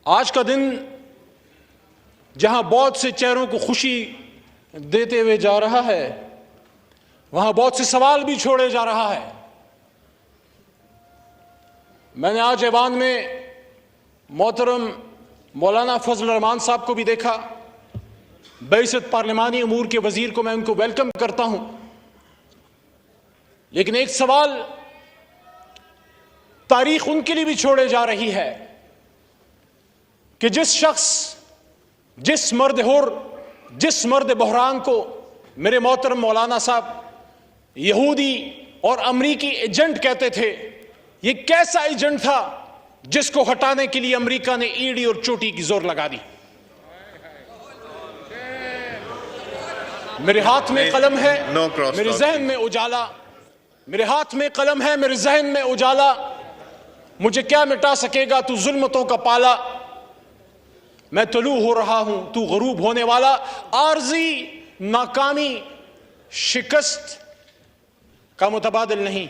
आज का दिन जहां बहुत से चेहरों को खुशी देते हुए जा रहा है, वहां बहुत से सवाल भी छोड़े जा रहा है। मैंने आज ऐवान में मोहतरम मौलाना फजल रहमान साहब को भी देखा। बैसत पार्लिमानी अमूर के वजीर को मैं उनको वेलकम करता हूं, लेकिन एक सवाल तारीख उनके लिए भी छोड़े जा रही है कि जिस शख्स, जिस मर्द बहरान को मेरे मोहतरम मौलाना साहब यहूदी और अमरीकी एजेंट कहते थे, ये कैसा एजेंट था जिसको हटाने के लिए अमेरिका ने ईडी और चोटी की जोर लगा दी। मेरे हाथ में कलम है, मेरे जहन में उजाला, मेरे हाथ में कलम है, मेरे जहन में उजाला। मुझे क्या मिटा सकेगा तू जुल्मतों का पाला। मैं तलू हो रहा हूं, तू गरूब होने वाला। आर्जी नाकामी शिकस्त का मुतबादिल नहीं।